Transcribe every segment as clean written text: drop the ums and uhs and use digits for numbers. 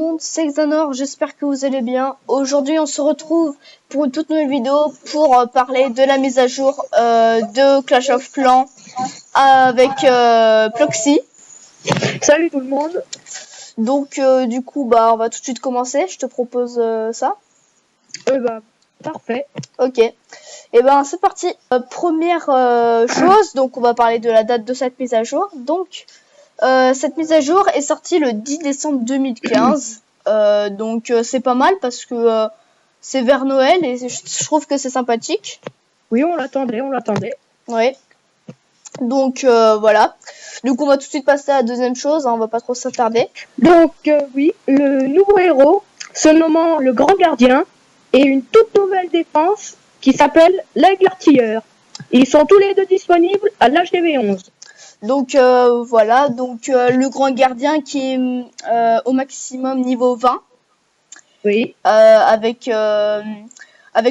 monde, c'est Xanor, j'espère que vous allez bien. Aujourd'hui on se retrouve pour une toute nouvelle vidéo pour parler de la mise à jour de Clash of Clans avec Ploxy. Salut tout le monde. Donc du coup on va tout de suite commencer, je te propose ça. Parfait. Ok, et c'est parti. Première chose, donc on va parler de la date de cette mise à jour. Donc cette mise à jour est sortie le 10 décembre 2015. Donc c'est pas mal parce que c'est vers Noël et je trouve que c'est sympathique. Oui, on l'attendait. Ouais. Donc voilà. Du coup on va tout de suite passer à la deuxième chose, hein, on va pas trop s'attarder. Donc oui, le nouveau héros, se nommant le Grand Gardien, et une toute nouvelle défense qui s'appelle l'Aigle Artilleur. Ils sont tous les deux disponibles à l'HDV 11. Donc voilà, donc le Grand Gardien qui est au maximum niveau 20. Oui. Avec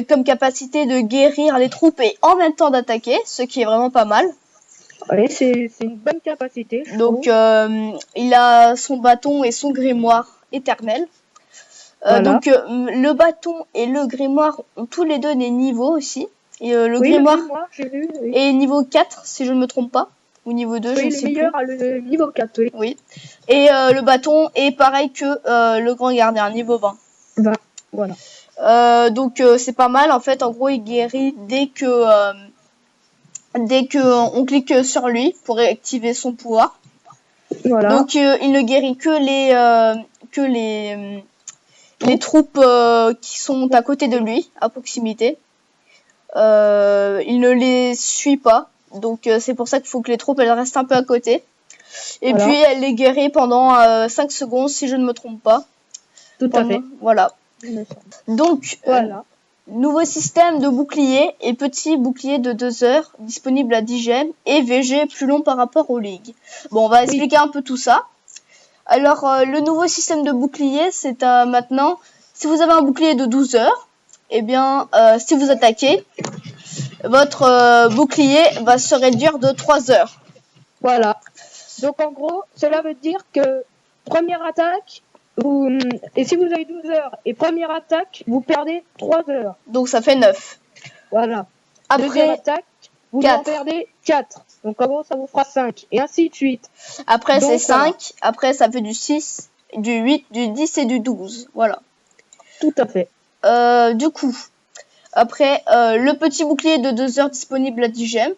comme capacité de guérir les troupes et en même temps d'attaquer, ce qui est vraiment pas mal. Oui, c'est une bonne capacité. Donc il a son bâton et son grimoire éternel. Voilà. Donc le bâton et le grimoire ont tous les deux des niveaux aussi. Et le grimoire j'ai vu, oui. est niveau 4 si je ne me trompe pas. Ou niveau 2, je ne sais plus. Oui, le meilleur à le niveau 4, oui. Oui. Et le bâton est pareil que le Grand Gardien, niveau 20. 20, voilà. Donc c'est pas mal en fait. En gros, il guérit dès que on clique sur lui pour activer son pouvoir. Voilà. Donc il ne guérit que les troupes qui sont à côté de lui, à proximité. Il ne les suit pas. Donc c'est pour ça qu'il faut que les troupes elles restent un peu à côté. Et puis elle les guérit pendant 5 secondes si je ne me trompe pas. Tout à fait. Voilà. Donc voilà. Nouveau système de bouclier et petit bouclier de 2 heures disponible à 10 gemmes et VG plus long par rapport aux ligues. Bon, on va expliquer un peu tout ça. Alors le nouveau système de bouclier, c'est maintenant, si vous avez un bouclier de 12 heures, et bien si vous attaquez, votre bouclier va se réduire de 3 heures. Voilà. Donc en gros, cela veut dire que première attaque, et si vous avez 12 heures et première attaque, vous perdez 3 heures. Donc ça fait 9. Voilà. Après, deuxième attaque, vous en perdez 4. Donc en gros, ça vous fera 5. Et ainsi de suite. Après, c'est 5. Voilà. Après, ça fait du 6, du 8, du 10 et du 12. Voilà. Tout à fait. Du coup, après, le petit bouclier de 2 heures disponible à 10 gemmes.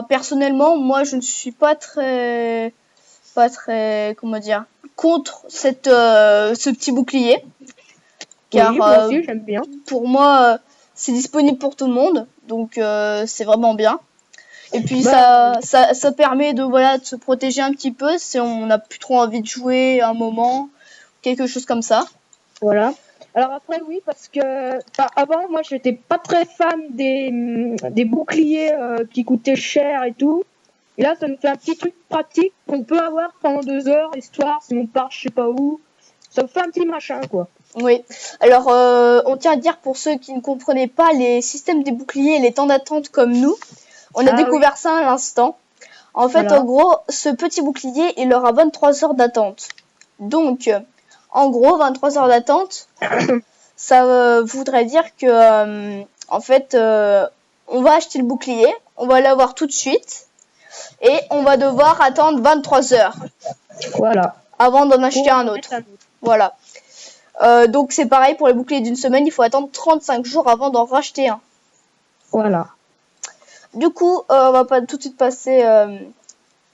Personnellement, moi, je ne suis pas très, comment dire, contre ce petit bouclier. Car, oui, moi aussi, j'aime bien. Pour moi, c'est disponible pour tout le monde. Donc, c'est vraiment bien. Et puis, ça permet de se protéger un petit peu si on n'a plus trop envie de jouer un moment. Quelque chose comme ça. Voilà. Alors après, oui, parce que avant, moi, j'étais pas très fan des boucliers qui coûtaient cher et tout. Et là, ça nous fait un petit truc pratique qu'on peut avoir pendant 2 heures, histoire, si on part je sais pas où. Ça me fait un petit machin, quoi. Oui. Alors, on tient à dire pour ceux qui ne comprenaient pas les systèmes des boucliers et les temps d'attente comme nous, on a découvert ça à l'instant. En fait, en gros, ce petit bouclier, il aura 23 heures d'attente. Donc, en gros, 23 heures d'attente, ça voudrait dire que, en fait, on va acheter le bouclier, on va l'avoir tout de suite, et on va devoir attendre 23 heures. Voilà. Avant d'en acheter un autre. Voilà. Donc, c'est pareil pour les boucliers d'une semaine, il faut attendre 35 jours avant d'en racheter un. Voilà. Du coup, on va pas tout de suite passer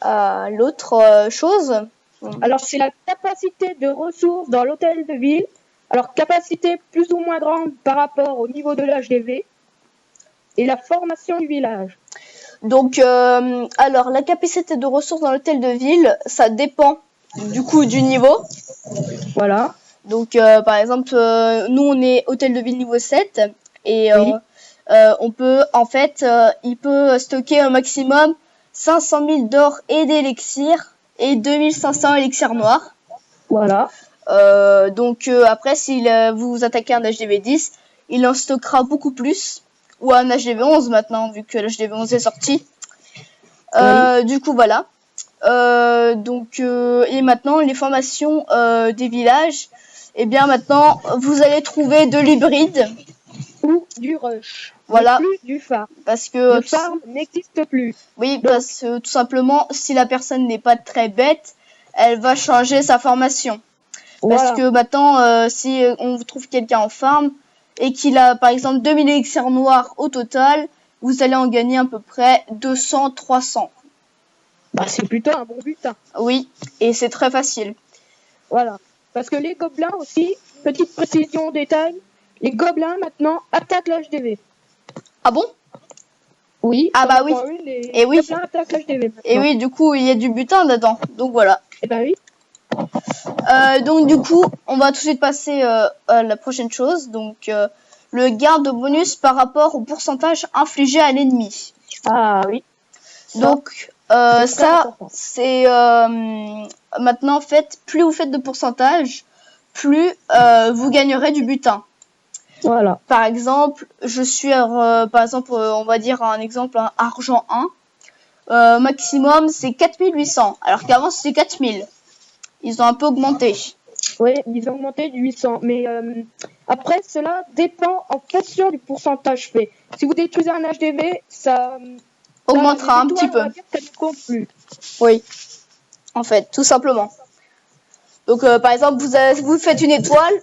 à l'autre chose. Alors, c'est la capacité de ressources dans l'hôtel de ville. Alors, capacité plus ou moins grande par rapport au niveau de l'HDV et la formation du village. Donc, alors, la capacité de ressources dans l'hôtel de ville, ça dépend du coup du niveau. Voilà. Donc, par exemple, nous, on est hôtel de ville niveau 7 et on peut, en fait, il peut stocker un maximum 500 000 d'or et d'élixir et 2500 élixirs noirs. Voilà. Donc après, si vous attaquez un HDV 10, il en stockera beaucoup plus. Ou un HDV 11 maintenant, vu que l'HDV 11 est sorti. Du coup, voilà. Et maintenant, les formations des villages, eh bien maintenant, vous allez trouver de l'hybride. Ou du rush. Voilà. Mais plus du farm. Parce que le farm n'existe plus. Oui, parce que tout simplement, si la personne n'est pas très bête, elle va changer sa formation. Voilà. Parce que maintenant, si on trouve quelqu'un en farm et qu'il a par exemple 2000 élixirs noirs au total, vous allez en gagner à peu près 200-300. Bah, c'est plutôt un bon butin. Oui, et c'est très facile. Voilà. Parce que les gobelins aussi, petite précision détail, les gobelins maintenant attaquent l'HDV. Ah bon? Oui. Ah bah oui. Et oui. Gobelins attaquent l'HDV. Et oui, du coup, il y a du butin dedans. Donc voilà. Et bah oui. Donc du coup, on va tout de suite passer à la prochaine chose. Donc le garde de bonus par rapport au pourcentage infligé à l'ennemi. Ah oui. Donc ça, c'est maintenant en fait, plus vous faites de pourcentage, plus vous gagnerez du butin. Voilà. Par exemple, je suis par exemple, on va dire un exemple, un argent 1. Maximum c'est 4800, alors qu'avant c'était 4000. Ils ont un peu augmenté. Oui, ils ont augmenté de 800. Mais après, cela dépend en fonction du pourcentage fait. Si vous détruisez un HDV, ça augmentera un petit peu. Ça ne compte plus. Oui, en fait, tout simplement. Donc, par exemple, vous faites une étoile,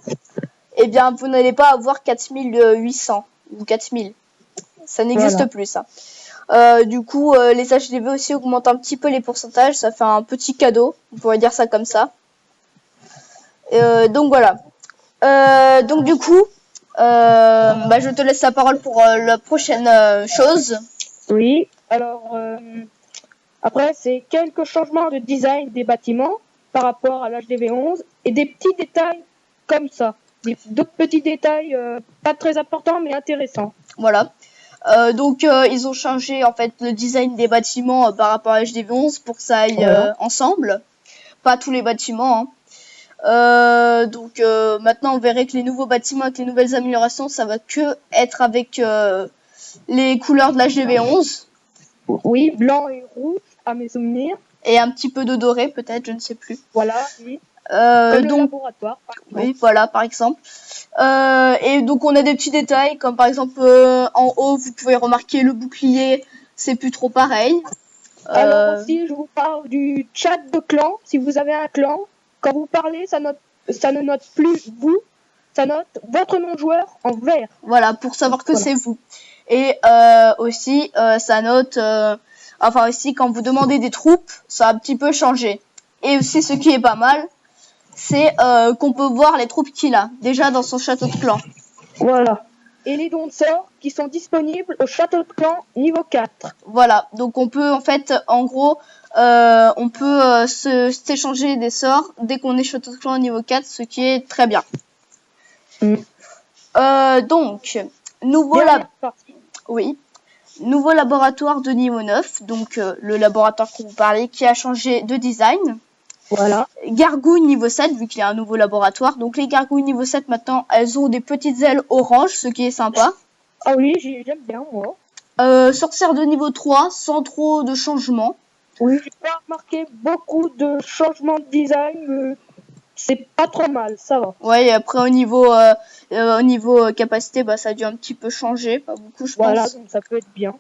eh bien, vous n'allez pas avoir 4800 ou 4000. Ça n'existe plus, ça. Du coup, les HDV aussi augmentent un petit peu les pourcentages. Ça fait un petit cadeau, on pourrait dire ça comme ça. Donc, voilà. Donc, du coup, je te laisse la parole pour la prochaine chose. Oui, alors, après, c'est quelques changements de design des bâtiments par rapport à l'HDV 11 et des petits détails comme ça. D'autres petits détails pas très importants mais intéressants. Voilà. Donc ils ont changé en fait le design des bâtiments par rapport à HDV 11 pour que ça aille ensemble. Pas tous les bâtiments. Donc maintenant on verrait que les nouveaux bâtiments avec les nouvelles améliorations, ça va que être avec les couleurs de l'HDV 11. Oui, blanc et rouge à mes souvenirs. Et un petit peu de doré peut-être, je ne sais plus. Voilà, oui. Comme le laboratoire, par exemple. Oui, voilà, par exemple. Et donc on a des petits détails, comme par exemple en haut, vous pouvez remarquer le bouclier, c'est plus trop pareil. Alors aussi, je vous parle du chat de clan. Si vous avez un clan, quand vous parlez, ça ne note plus vous, ça note votre nom de joueur en vert. Voilà, pour savoir que c'est vous. Et aussi, ça note, aussi quand vous demandez des troupes, ça a un petit peu changé. Et aussi, ce qui est pas mal, c'est qu'on peut voir les troupes qu'il a déjà dans son château de clan. Voilà. Et les dons de sort qui sont disponibles au château de clan niveau 4. Voilà, donc on peut en fait, en gros, on peut s'échanger des sorts dès qu'on est château de clan niveau 4, ce qui est très bien. Donc, nouveau laboratoire de niveau 9, donc le laboratoire que vous parlez qui a changé de design. Voilà. Gargouille niveau 7, vu qu'il y a un nouveau laboratoire. Donc les gargouilles niveau 7 maintenant, elles ont des petites ailes orange, ce qui est sympa. Ah oui, j'aime bien moi. Sorcière de niveau 3, sans trop de changements. Oui, j'ai pas remarqué beaucoup de changements de design. C'est pas trop mal, ça va. Ouais, et après au niveau capacité, ça a dû un petit peu changer, pas beaucoup je pense. Voilà, donc ça peut être bien.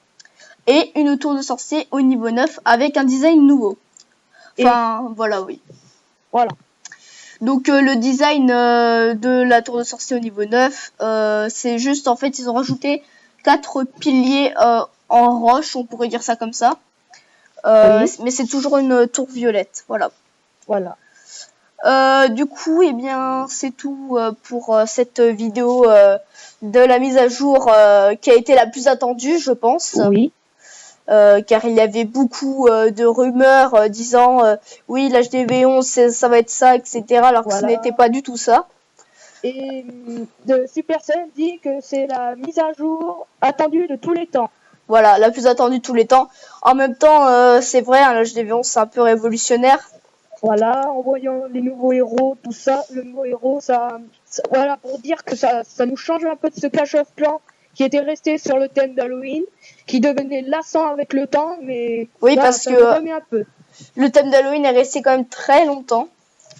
Et une tour de sorcier au niveau 9 avec un design nouveau. Enfin, voilà, oui. Voilà. Donc le design de la tour de sorcier au niveau 9, c'est juste en fait ils ont rajouté 4 piliers en roche, on pourrait dire ça comme ça. Mais c'est toujours une tour violette, voilà. Voilà. Du coup, eh bien, c'est tout pour cette vidéo de la mise à jour qui a été la plus attendue, je pense. Oui. Car il y avait beaucoup de rumeurs disant oui, l'HDV 11 ça va être ça, etc. Alors que ce n'était pas du tout ça. Et de Supercell dit que c'est la mise à jour attendue de tous les temps. Voilà, la plus attendue de tous les temps. En même temps, c'est vrai, l'HDV 11 c'est un peu révolutionnaire. Voilà, en voyant les nouveaux héros, tout ça, le nouveau héros, ça voilà, pour dire que ça nous change un peu de ce Clash of Clans qui était resté sur le thème d'Halloween, qui devenait lassant avec le temps, mais oui, parce ça nous remet un peu. le thème d'Halloween est resté quand même très longtemps.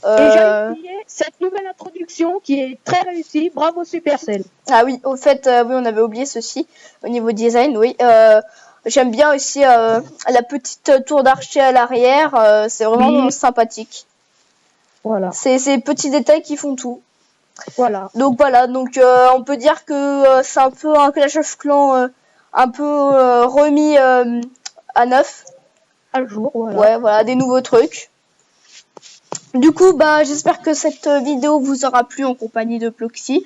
Et j'ai oublié cette nouvelle introduction qui est très réussie. Bravo Supercell. Ah oui, au fait, oui, on avait oublié ceci au niveau design, oui. J'aime bien aussi la petite tour d'archer à l'arrière, c'est vraiment sympathique. Voilà. C'est ces petits détails qui font tout. Voilà. Donc voilà, donc on peut dire que c'est un peu un Clash of Clans un peu remis à neuf. Un jour, voilà. Ouais, voilà, des nouveaux trucs. Du coup, bah j'espère que cette vidéo vous aura plu en compagnie de Ploxy.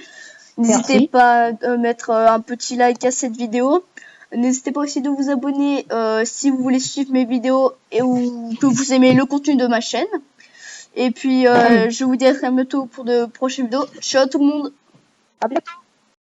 N'hésitez pas à mettre un petit like à cette vidéo. N'hésitez pas aussi de vous abonner si vous voulez suivre mes vidéos et ou que vous aimez le contenu de ma chaîne. Et puis, je vous dis à très bientôt pour de prochaines vidéos. Ciao tout le monde. À bientôt.